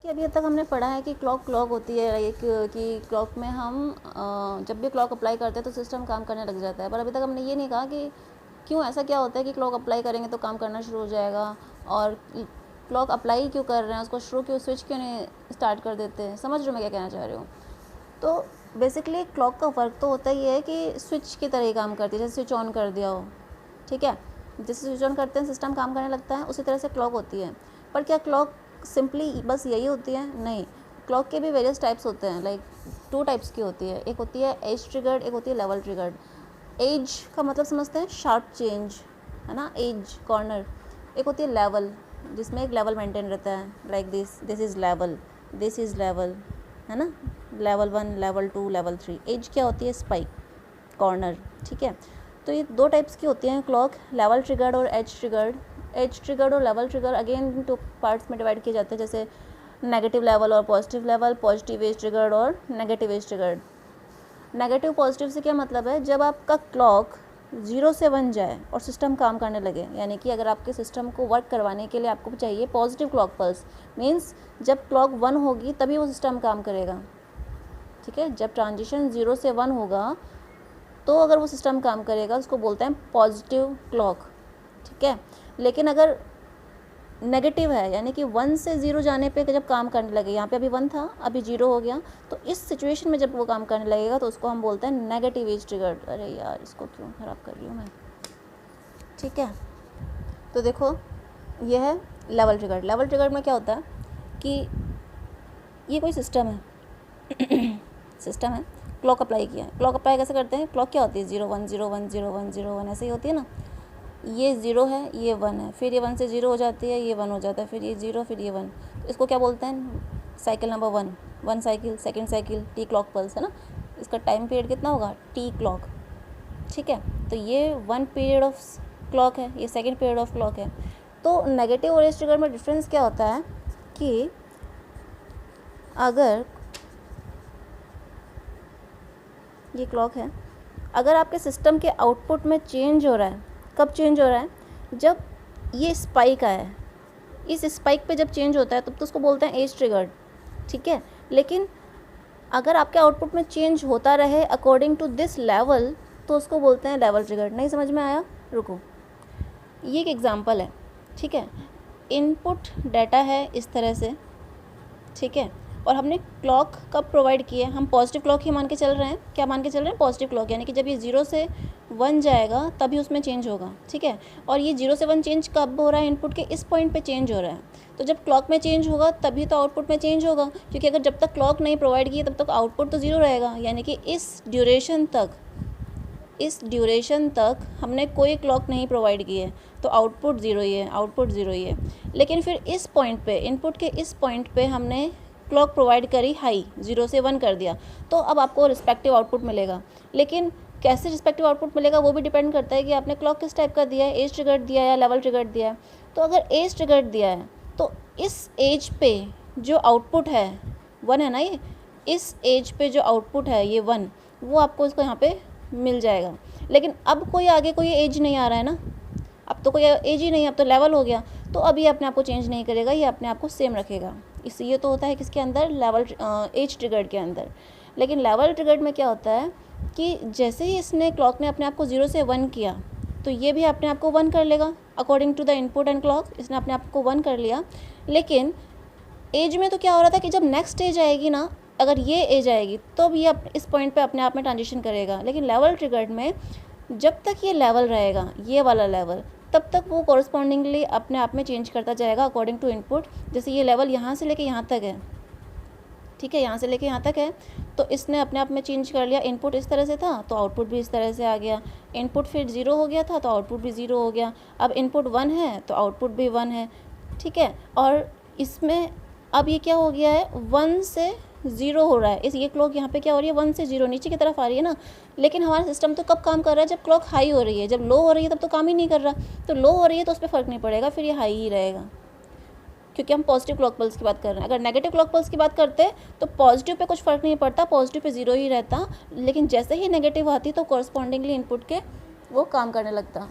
कि अभी तक हमने पढ़ा है कि क्लॉक होती है एक कि क्लॉक में हम जब भी क्लॉक अप्लाई करते हैं तो सिस्टम काम करने लग जाता है, पर अभी तक हमने ये नहीं कहा कि क्यों ऐसा क्या होता है कि क्लॉक अप्लाई करेंगे तो काम करना शुरू हो जाएगा, और क्लॉक अप्लाई क्यों कर रहे हैं, उसको शुरू क्यों स्विच क्यों नहीं स्टार्ट कर देते हैं। समझ रहे हो मैं क्या कहना चाह रही हूँ। तो बेसिकली क्लॉक का फ़र्क तो होता ही है कि स्विच की तरह ही काम करती है, जैसे स्विच ऑन कर दिया हो, ठीक है, जैसे स्विच ऑन करते हैं सिस्टम काम करने लगता है, उसी तरह से क्लॉक होती है। पर क्या क्लॉक सिंपली बस यही होती है? नहीं, क्लॉक के भी वेरियस टाइप्स होते हैं। लाइक 2 टाइप्स की होती है, एक होती है एज ट्रिगर्ड, एक होती है लेवल ट्रिगर्ड। एज का मतलब समझते हैं शार्प चेंज, है ना, एज कॉर्नर। एक होती है लेवल, जिसमें एक लेवल मेंटेन रहता है, like this is level, this is level, है ना, लेवल 1, लेवल 2, लेवल 3। एज क्या होती है? स्पाइक, कॉर्नर, ठीक है। तो ये 2 टाइप्स की होती हैं क्लॉक, लेवल ट्रिगर्ड और एज ट्रिगर्ड। एज ट्रिगर्ड और लेवल ट्रिगर अगेन 2 पार्ट्स में डिवाइड किए जाते हैं, जैसे नेगेटिव लेवल और positive level, positive edge triggered और negative edge triggered. Negative positive से क्या मतलब है? जब आपका क्लॉक 0 से 1 जाए और सिस्टम काम करने लगे, यानी कि अगर आपके सिस्टम को वर्क करवाने के लिए आपको चाहिए पॉजिटिव क्लॉक पल्स, मीन्स जब क्लॉक 1 होगी तभी वो सिस्टम काम करेगा, ठीक है। जब ट्रांजिशन 0 से 1 होगा तो अगर वो सिस्टम काम करेगा, उसको बोलते हैं पॉजिटिव क्लॉक, ठीक है। लेकिन अगर नेगेटिव है, यानी कि 1 से 0 जाने पे जब काम करने लगे, यहाँ पे अभी 1 था अभी 0 हो गया, तो इस सिचुएशन में जब वो काम करने लगेगा तो उसको हम बोलते हैं नेगेटिव एज ट्रिगर्ड। अरे यार, इसको क्यों ख़राब कर रही हूँ मैं, ठीक है। तो देखो, ये है लेवल ट्रिगर्ड। लेवल ट्रिगर्ड में क्या होता है कि ये कोई सिस्टम है सिस्टम है, क्लॉक अप्लाई किया है। क्लॉक अप्लाई कैसे करते हैं? क्लॉक क्या होती है? 0 1 0 1 0 1 0 1 ऐसे ही होती है ना। ये 0 है, ये 1 है, फिर ये 1 से 0 हो जाती है, ये 1 हो जाता है, फिर ये 0, फिर ये 1। तो इसको क्या बोलते हैं? Cycle number 1 cycle, second cycle, T clock pulse, है ना। इसका टाइम पीरियड कितना होगा? टी क्लॉक, ठीक है। तो ये 1 पीरियड ऑफ क्लॉक है, ये सेकंड पीरियड ऑफ क्लॉक है। तो नेगेटिव और एज ट्रिगर में डिफरेंस क्या होता है कि अगर ये क्लॉक है, अगर आपके सिस्टम के आउटपुट में चेंज हो रहा है, कब चेंज हो रहा है? जब ये स्पाइक आया है, इस स्पाइक पे जब चेंज होता है तब तो उसको बोलते हैं एज ट्रिगर्ड, ठीक है। लेकिन अगर आपके आउटपुट में चेंज होता रहे अकॉर्डिंग टू दिस लेवल तो उसको बोलते हैं लेवल ट्रिगर्ड। नहीं समझ में आया? रुको, ये एक एग्जांपल है, ठीक है। इनपुट डाटा है इस तरह से, ठीक है, और हमने क्लॉक कब प्रोवाइड किए? हम पॉजिटिव क्लॉक ही मान के चल रहे हैं। क्या मान के चल रहे हैं? पॉजिटिव क्लॉक, यानी कि जब ये 0 से 1 जाएगा तभी उसमें चेंज होगा, ठीक है। और ये 0 से 1 चेंज कब हो रहा है? इनपुट के इस पॉइंट पे चेंज हो रहा है। तो जब क्लॉक में चेंज होगा तभी तो आउटपुट में चेंज होगा, क्योंकि अगर जब तक क्लॉक नहीं प्रोवाइड की तब तक आउटपुट तो 0 रहेगा, यानी कि इस ड्यूरेशन तक हमने कोई क्लॉक नहीं प्रोवाइड की है, तो आउटपुट 0 ही है, आउटपुट 0 ही है। लेकिन फिर इस पॉइंट पे, इनपुट के इस पॉइंट पे हमने क्लॉक प्रोवाइड करी हाई, 0 से 1 कर दिया, तो अब आपको रिस्पेक्टिव आउटपुट मिलेगा। लेकिन कैसे रिस्पेक्टिव आउटपुट मिलेगा वो भी डिपेंड करता है कि आपने क्लॉक किस टाइप का दिया है, एज ट्रिगर्ड दिया है या लेवल ट्रिगर्ड दिया है। तो अगर एज ट्रिगर्ड दिया है तो इस एज पे जो आउटपुट है 1 है ना, ये इस एज पे जो आउटपुट है ये 1, वो आपको इसको यहाँ पे मिल जाएगा। लेकिन अब कोई आगे कोई एज नहीं आ रहा है ना, अब तो कोई एज ही नहीं है, अब तो लेवल हो गया, तो अब ये अपने आप को चेंज नहीं करेगा, ये अपने आप को सेम रखेगा। इसलिए तो होता है किसके अंदर? लेवल एज ट्रिगर्ड के अंदर। लेकिन लेवल ट्रिगर्ड में क्या होता है कि जैसे ही इसने क्लॉक ने अपने आप को 0 से 1 किया तो ये भी अपने आप को 1 कर लेगा according to the input and clock. इसने अपने आप को 1 कर लिया। लेकिन एज में तो क्या हो रहा था कि जब नेक्स्ट एज आएगी ना, अगर ये एज आएगी तो ये इस पॉइंट पे अपने आप में ट्रांजिशन करेगा। लेकिन लेवल ट्रिगर्ड में जब तक ये लेवल रहेगा, ये वाला लेवल, तब तक वो कॉरस्पॉन्डिंगली अपने आप में चेंज करता जाएगा अकॉर्डिंग टू इनपुट। जैसे ये लेवल यहाँ से लेके यहाँ तक है, ठीक है, यहाँ से लेके यहाँ तक है, तो इसने अपने आप में चेंज कर लिया। इनपुट इस तरह से था तो आउटपुट भी इस तरह से आ गया। इनपुट फिर 0 हो गया था तो आउटपुट भी 0 हो गया। अब इनपुट 1 है तो आउटपुट भी 1 है, ठीक है। और इसमें अब ये क्या हो गया है? 1 से 0 हो रहा है। इस ये क्लॉक यहाँ पे क्या हो रही है? 1 से 0 नीचे की तरफ आ रही है ना। लेकिन हमारा सिस्टम तो कब काम कर रहा है? जब क्लॉक हाई हो रही है। जब लो हो रही है तब तो काम ही नहीं कर रहा। तो लो हो रही है तो उस पर फ़र्क नहीं पड़ेगा, फिर ये हाई ही रहेगा, क्योंकि हम पॉजिटिव क्लॉक पल्स की बात कर रहे हैं। अगर नेगेटिव क्लॉक पल्स की बात करते तो पॉजिटिव पे कुछ फ़र्क नहीं पड़ता, पॉजिटिव पे 0 ही रहता। लेकिन जैसे ही नेगेटिव आती तो कॉरस्पॉन्डिंगली इनपुट के वो काम करने लगता।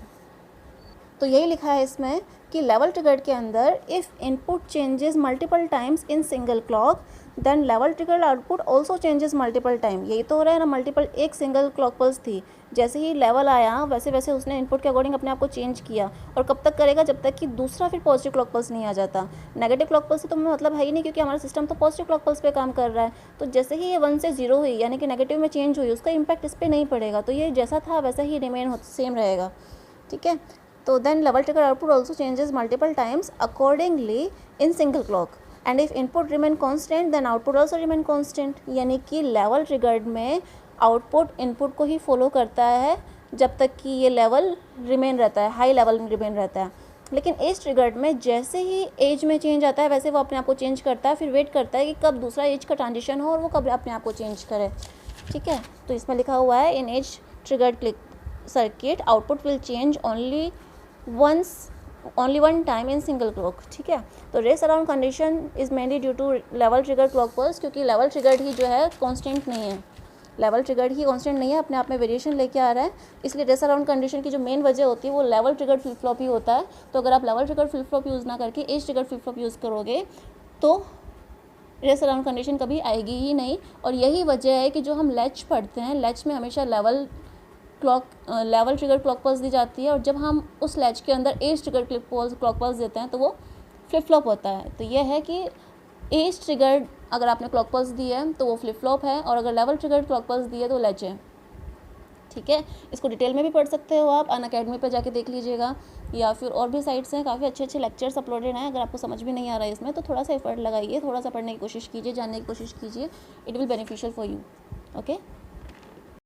तो यही लिखा है इसमें कि लेवल ट्रिगर्ड के अंदर if input changes multiple times in single clock then level triggered output also changes multiple time. यही तो हो रहा है ना, मल्टीपल एक सिंगल क्लॉक पल्स थी, जैसे ही लेवल आया वैसे वैसे उसने इनपुट के अकॉर्डिंग अपने आप को चेंज किया। और कब तक करेगा, जब तक कि दूसरा फिर पॉजिटिव क्लॉक पल्स नहीं आ जाता। नेगेटिव क्लॉक पल्स से तो मतलब है ही नहीं, क्योंकि हमारा सिस्टम तो पॉजिटिव क्लॉक पल्स पे काम कर रहा है। तो जैसे ही ये 1 से 0 हुई यानी कि नेगेटिव में चेंज हुई, उसका इम्पैक्ट इस पर नहीं पड़ेगा। तो ये जैसा था वैसा ही रिमेन सेम रहेगा, ठीक है। तो then level trigger output also changes multiple times accordingly in single clock and if input remain constant then output also remain constant. यानी कि लेवल ट्रिगर्ड में आउटपुट इनपुट को ही फॉलो करता है जब तक कि ये लेवल रिमेन रहता है, हाई लेवल में रिमेन रहता है। लेकिन एज ट्रिगर्ड में जैसे ही एज में चेंज आता है वैसे वो अपने आप को चेंज करता है, फिर वेट करता है कि कब दूसरा एज का ट्रांजिशन हो और वो कब अपने आप को चेंज करे, ठीक है। तो इसमें लिखा हुआ है in edge triggered clock circuit output will change only one time in single clock, ठीक है। तो race around condition is mainly due to level triggered clock pulse, क्योंकि लेवल ट्रिगर्ड ही जो है कांस्टेंट नहीं है, लेवल ट्रिगर्ड ही कांस्टेंट नहीं है, अपने आप में वेरिएशन लेके आ रहा है। इसलिए रेस अराउंड कंडीशन की जो मेन वजह होती है वो लेवल ट्रिगर्ड फ्लिप फ्लॉप ही होता है। तो अगर आप level triggered flip flop use ना करके edge triggered flip flop use करोगे तो रेस अराउंड कंडीशन कभी आएगी ही नहीं। और यही वजह है कि जो हम लैच पढ़ते हैं, लैच में हमेशा लेवल ट्रिगर क्लॉक पल्स दी जाती है, और जब हम उस लैच के अंदर एज ट्रिगर क्लॉक पल्स देते हैं तो वो फ्लिप फ्लॉप होता है। तो यह है कि एज ट्रिगर्ड अगर आपने क्लॉक पल्स दी है तो वो फ्लिप फ्लॉप है, और अगर लेवल ट्रिगर्ड क्लॉक पल्स दी है तो लैच है, ठीक है। इसको डिटेल में भी पढ़ सकते हो आप, अनअकैडमी पे जाके देख लीजिएगा, या फिर और भी साइट्स हैं, काफ़ी अच्छे अच्छे लेक्चर्स अपलोडेड हैं। अगर आपको समझ भी नहीं आ रहा है इसमें तो थोड़ा सा एफर्ट लगाइए, थोड़ा सा पढ़ने की कोशिश कीजिए, जानने की कोशिश कीजिए, it will beneficial for you, okay.